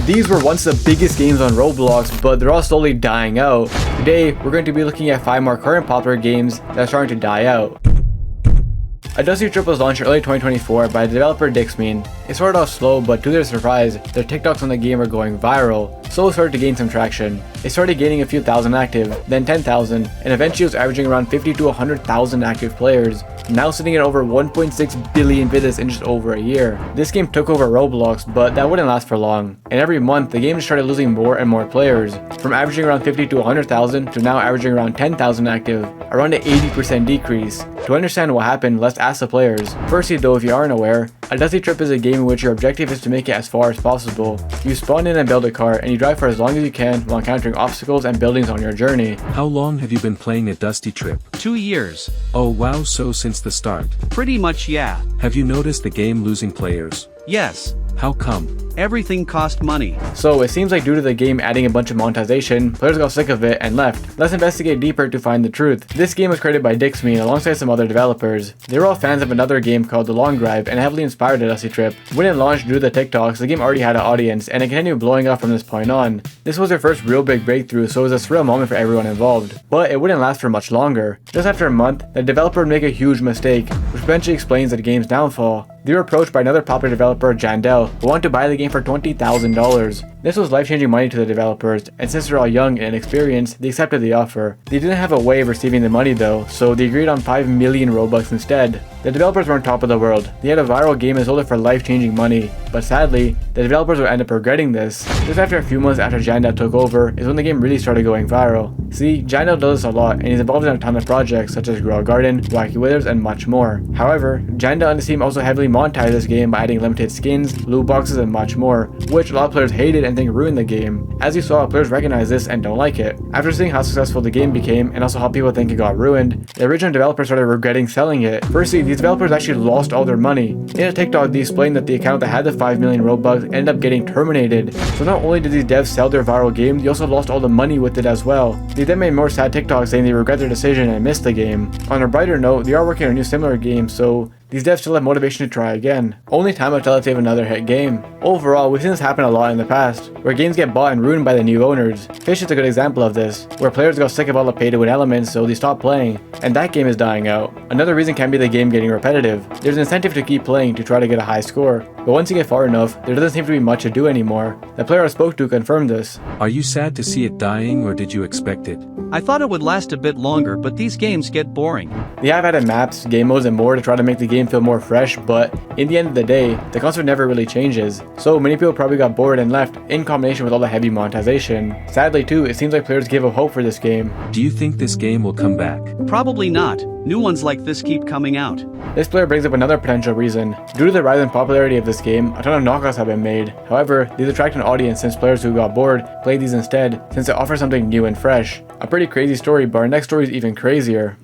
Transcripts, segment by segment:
These were once the biggest games on Roblox, but they're all slowly dying out. Today, we're going to be looking at 5 more current popular games that are starting to die out. A Dusty Trip was launched in early 2024 by the developer Dixmean. It started off slow, but to their surprise, their TikToks on the game are going viral, so it started to gain some traction. It started gaining a few thousand active, then 10,000, and eventually was averaging around 50 to 100,000 active players, now sitting at over 1.6 billion visits in just over a year. This game took over Roblox, but that wouldn't last for long, and every month the game just started losing more and more players, from averaging around 50 to 100,000 to now averaging around 10,000 active, around an 80% decrease. To understand what happened, let's ask the players. Firstly though, if you aren't aware, A Dusty Trip is a game in which your objective is to make it as far as possible. You spawn in and build a car, and you drive for as long as you can while encountering obstacles and buildings on your journey. How long have you been playing A Dusty Trip? 2 years. Oh wow, so since the start. Pretty much, yeah. Have you noticed the game losing players? Yes. How come? Everything cost money. So it seems like due to the game adding a bunch of monetization, players got sick of it and left. Let's investigate deeper to find the truth. This game was created by Dixmean alongside some other developers. They were all fans of another game called The Long Drive and heavily inspired A Dusty Trip. When it launched due to the TikToks, the game already had an audience and it continued blowing up from this point on. This was their first real big breakthrough, so it was a surreal moment for everyone involved. But it wouldn't last for much longer. Just after a month, the developer would make a huge mistake, which eventually explains the game's downfall. They were approached by another popular developer, Jandel, who wanted to buy the game for $20,000. This was life-changing money to the developers, and since they're all young and inexperienced, they accepted the offer. They didn't have a way of receiving the money though, so they agreed on 5 million Robux instead. The developers were on top of the world. They had a viral game and sold it for life-changing money, but sadly, the developers would end up regretting this. Just after a few months after Jandel took over is when the game really started going viral. See, Jandel does this a lot, and he's involved in a ton of projects such as Grow a Garden, Wacky Withers, and much more. However, Jandel and the team also heavily monetized this game by adding limited skins, loot boxes, and much more, which a lot of players hated and think ruined the game. As you saw, players recognize this and don't like it. After seeing how successful the game became, and also how people think it got ruined, the original developers started regretting selling it. Firstly, these developers actually lost all their money. In a TikTok, they explained that the account that had the 5 million Robux ended up getting terminated. So not only did these devs sell their viral game, they also lost all the money with it as well. They then made more sad TikToks saying they regret their decision and missed the game. On a brighter note, they are working on a new similar game, so these devs still have motivation to try again. Only time will tell if they have another hit game. Overall, we've seen this happen a lot in the past, where games get bought and ruined by the new owners. Fish is a good example of this, where players got sick of all the pay-to-win elements, so they stopped playing, and that game is dying out. Another reason can be the game getting repetitive. There's an incentive to keep playing to try to get a high score, but once you get far enough, there doesn't seem to be much to do anymore. The player I spoke to confirmed this. Are you sad to see it dying, or did you expect it? I thought it would last a bit longer, but these games get boring. They have added maps, game modes, and more to try to make the game feel more fresh, but in the end of the day, the concept never really changes. So many people probably got bored and left, in combination with all the heavy monetization. Sadly too, it seems like players give up hope for this game. Do you think this game will come back? Probably not. New ones like this keep coming out. This player brings up another potential reason. Due to the rise in popularity of this game, a ton of knockoffs have been made. However, these attract an audience since players who got bored play these instead, since it offers something new and fresh. A pretty crazy story, but our next story is even crazier.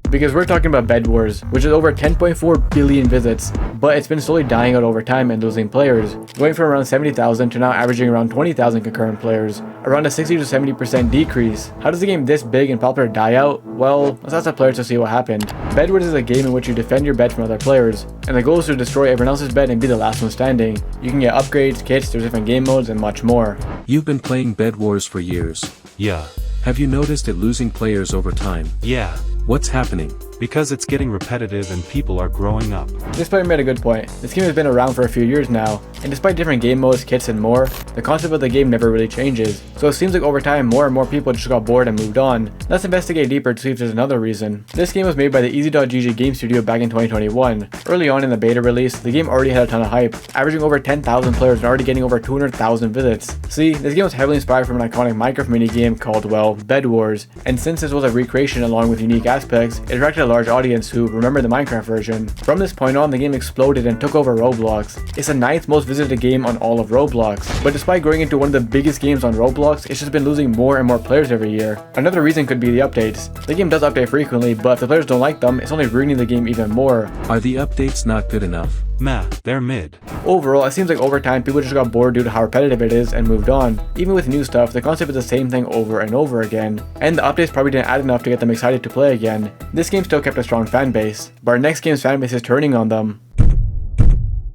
Because we're talking about Bedwars, which is over 10.4 billion visits, but it's been slowly dying out over time and losing players, going from around 70,000 to now averaging around 20,000 concurrent players, around a 60 to 70% decrease. How does a game this big and popular die out? Well, let's ask the players to see what happened. Bedwars is a game in which you defend your bed from other players, and the goal is to destroy everyone else's bed and be the last one standing. You can get upgrades, kits, there's different game modes, and much more. You've been playing Bedwars for years. Yeah. Have you noticed it losing players over time? Yeah. What's happening? Because it's getting repetitive and people are growing up. This player made a good point. This game has been around for a few years now, and despite different game modes, kits, and more, the concept of the game never really changes. So it seems like over time, more and more people just got bored and moved on. Let's investigate deeper to see if there's another reason. This game was made by the Easy.gg game studio back in 2021. Early on in the beta release, the game already had a ton of hype, averaging over 10,000 players and already getting over 200,000 visits. See, this game was heavily inspired from an iconic Minecraft minigame called, well, Bedwars, and since this was a recreation along with unique aspects, it attracted a large audience who remember the Minecraft version. From this point on, the game exploded and took over Roblox. It's the 9th most visited game on all of Roblox, but despite growing into one of the biggest games on Roblox, it's just been losing more and more players every year. Another reason could be the updates. The game does update frequently, but if the players don't like them, it's only ruining the game even more. Are the updates not good enough? Meh, they're mid. Overall, it seems like over time people just got bored due to how repetitive it is and moved on. Even with new stuff, the concept is the same thing over and over again, and the updates probably didn't add enough to get them excited to play again. This game still kept a strong fan base, but our next game's fan base is turning on them.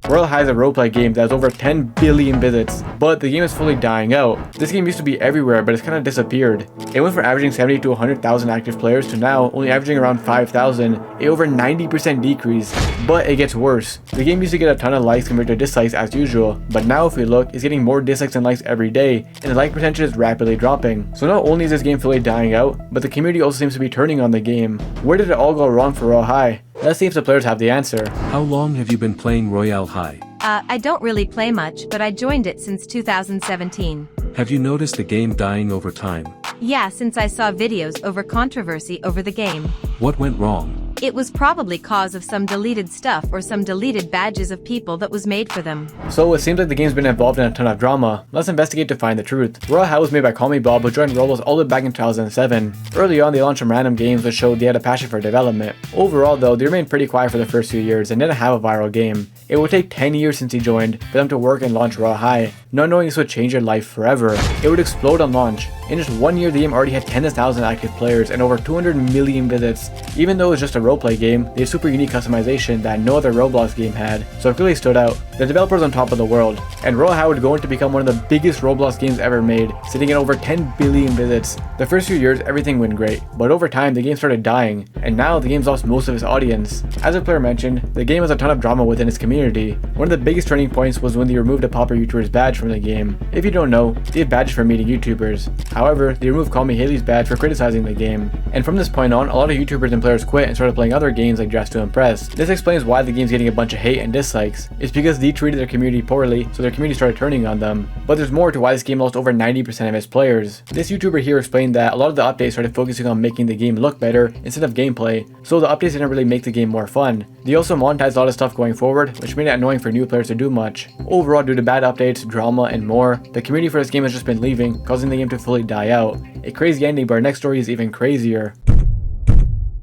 Royale High is a roleplay game that has over 10 billion visits, but the game is fully dying out. This game used to be everywhere, but it's kind of disappeared. It went from averaging 70 to 100,000 active players to now only averaging around 5,000, a over 90% decrease. But it gets worse. The game used to get a ton of likes compared to dislikes as usual, but now if we look, it's getting more dislikes than likes every day, and the like percentage is rapidly dropping. So not only is this game fully dying out, but the community also seems to be turning on the game. Where did it all go wrong for Royale High? Let's see if the players have the answer. How long have you been playing Royale High? I don't really play much, but I joined it since 2017. Have you noticed the game dying over time? Yeah, since I saw videos over controversy over the game. What went wrong? It was probably cause of some deleted stuff or some deleted badges of people that was made for them. So it seems like the game's been involved in a ton of drama. Let's investigate to find the truth. Royale High was made by Call Me Bob, who joined Roblox all the way back in 2007. Early on, they launched some random games that showed they had a passion for development. Overall though, they remained pretty quiet for the first few years and didn't have a viral game. It would take 10 years since he joined for them to work and launch Royale High, not knowing this would change their life forever. It would explode on launch. In just 1 year, the game already had 10,000 active players and over 200 million visits. Even though it was just a roleplay game, they had super unique customization that no other Roblox game had, so it really stood out. The developers on top of the world, and Royale High would go on to become one of the biggest Roblox games ever made, sitting at over 10 billion visits. The first few years, everything went great, but over time, the game started dying, and now the game's lost most of its audience. As a player mentioned, the game has a ton of drama within its community. One of the biggest turning points was when they removed a popular YouTuber's badge from the game. If you don't know, they have badges for meeting YouTubers. However, they removed Call Me Haley's badge for criticizing the game. And from this point on, a lot of YouTubers and players quit and started playing other games like Dress to Impress. This explains why the game's getting a bunch of hate and dislikes. It's because they treated their community poorly, so their community started turning on them. But there's more to why this game lost over 90% of its players. This YouTuber here explained that a lot of the updates started focusing on making the game look better instead of gameplay, so the updates didn't really make the game more fun. They also monetized a lot of stuff going forward, which made it annoying for new players to do much. Overall, due to bad updates, drama, and more, the community for this game has just been leaving, causing the game to fully die out. A crazy ending, but our next story is even crazier.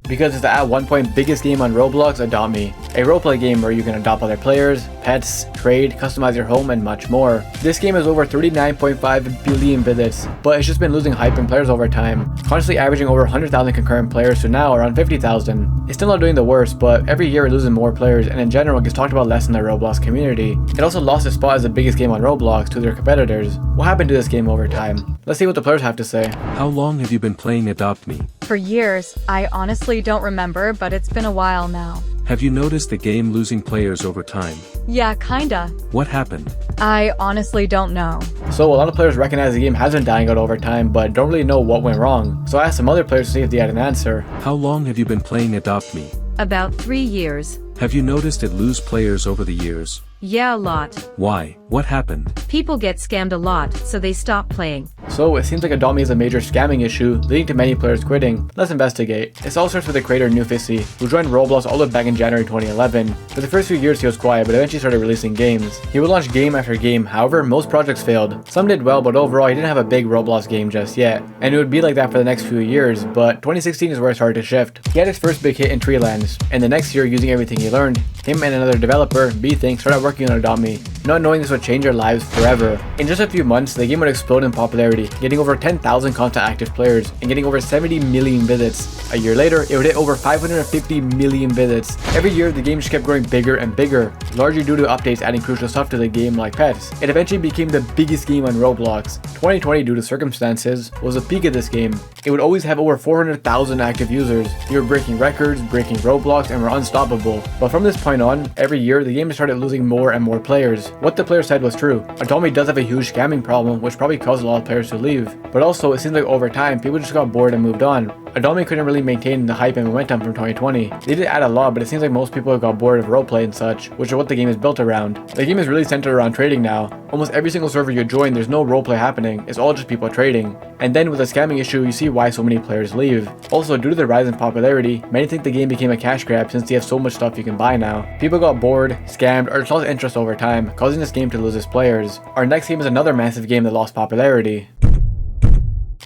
Because it's the at one point biggest game on Roblox Adopt Me, a roleplay game where you can adopt other players, pets, trade, customize your home, and much more. This game has over 39.5 billion visits, but it's just been losing hype and players over time, constantly averaging over 100,000 concurrent players to now around 50,000. It's still not doing the worst, but every year it loses more players and in general gets talked about less in the Roblox community. It also lost its spot as the biggest game on Roblox to their competitors. What happened to this game over time? Let's see what the players have to say. How long have you been playing Adopt Me? For years. I honestly don't remember, but it's been a while now. Have you noticed the game losing players over time? Yeah, kinda. What happened? I honestly don't know. So a lot of players recognize the game has been dying out over time, but don't really know what went wrong. So I asked some other players to see if they had an answer. How long have you been playing Adopt Me? About 3 years. Have you noticed it lose players over the years? Yeah, a lot. Why? What happened? People get scammed a lot, so they stop playing. So it seems like Adopt Me is a major scamming issue, leading to many players quitting. Let's investigate. It all starts with the creator Newfissy, who joined Roblox all the way back in January 2011. For the first few years he was quiet, but eventually started releasing games. He would launch game after game, however most projects failed. Some did well, but overall he didn't have a big Roblox game just yet. And it would be like that for the next few years, but 2016 is where it started to shift. He had his first big hit in Treelands, and the next year using everything he learned, him and another developer, B-Think, started working on Adopt Me, not knowing this would change their lives forever. In just a few months, the game would explode in popularity, getting over 10,000 constant active players and getting over 70 million visits. A year later, it would hit over 550 million visits. Every year, the game just kept growing bigger and bigger, largely due to updates adding crucial stuff to the game like pets. It eventually became the biggest game on Roblox. 2020, due to circumstances, was the peak of this game. It would always have over 400,000 active users. They were breaking records, breaking Roblox, and were unstoppable. But from this point on, every year, the game started losing more and more players. What the players said was true. Adopt Me does have a huge scamming problem, which probably caused a lot of players to leave. But also, it seems like over time, people just got bored and moved on. Adopt Me couldn't really maintain the hype and momentum from 2020. They did add a lot, but it seems like most people got bored of roleplay and such, which is what the game is built around. The game is really centered around trading now. Almost every single server you join, there's no roleplay happening, it's all just people trading. And then with the scamming issue, you see why so many players leave. Also, due to the rise in popularity, many think the game became a cash grab since they have so much stuff you can buy now. People got bored, scammed, or just lost interest over time, causing this game to lose its players. Our next game is another massive game that lost popularity.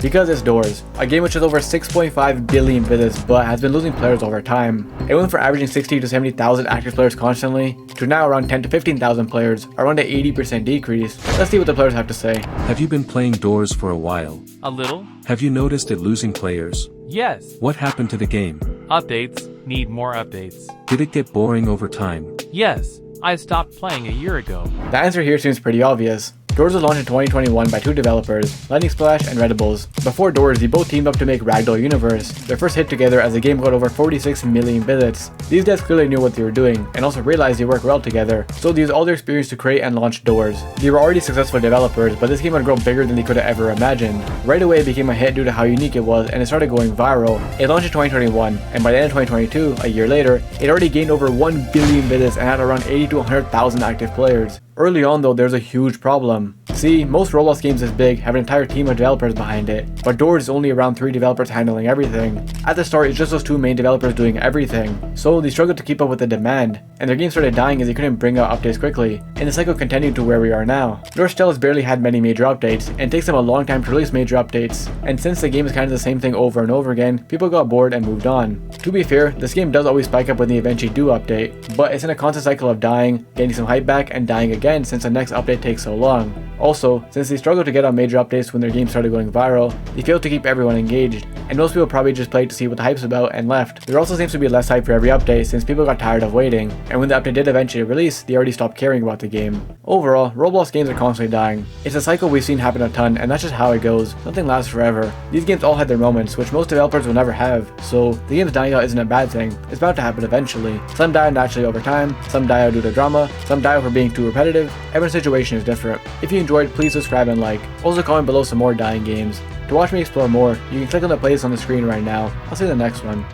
Because it's Doors, a game which has over 6.5 billion visits but has been losing players over time. It went from averaging 60 to 70,000 active players constantly to now around 10 to 15,000 players, around an 80% decrease. Let's see what the players have to say. Have you been playing Doors for a while? A little? Have you noticed it losing players? Yes. What happened to the game? Updates. Need more updates. Did it get boring over time? Yes. I stopped playing a year ago. The answer here seems pretty obvious. Doors was launched in 2021 by two developers, Lightning Splash and Redibles. Before Doors, they both teamed up to make Ragdoll Universe, their first hit together as the game got over 46 million visits. These guys clearly knew what they were doing, and also realized they work well together, so they used all their experience to create and launch Doors. They were already successful developers, but this game had grown bigger than they could have ever imagined. Right away it became a hit due to how unique it was, and it started going viral. It launched in 2021, and by the end of 2022, a year later, it already gained over 1 billion visits and had around 80 to 100,000 active players. Early on though, there's a huge problem. See, most Roblox games this big have an entire team of developers behind it, but Doors is only around 3 developers handling everything. At the start, it's just those 2 main developers doing everything, so they struggled to keep up with the demand, and their game started dying as they couldn't bring out updates quickly, and the cycle continued to where we are now. Doors still has barely had many major updates, and it takes them a long time to release major updates, and since the game is kind of the same thing over and over again, people got bored and moved on. To be fair, this game does always spike up when they eventually do update, but it's in a constant cycle of dying, getting some hype back, and dying again since the next update takes so long. Also, since they struggled to get on major updates when their game started going viral, they failed to keep everyone engaged, and most people probably just played to see what the hype's about and left. There also seems to be less hype for every update since people got tired of waiting, and when the update did eventually release, they already stopped caring about the game. Overall, Roblox games are constantly dying. It's a cycle we've seen happen a ton, and that's just how it goes. Nothing lasts forever. These games all had their moments, which most developers will never have, so the game's dying out isn't a bad thing. It's bound to happen eventually. Some die naturally over time, some die out due to drama, some die out for being too repetitive. Everyone's situation is different. If you enjoyed, please subscribe and like. Also comment below some more dying games. To watch me explore more, you can click on the playlist on the screen right now. I'll see you in the next one.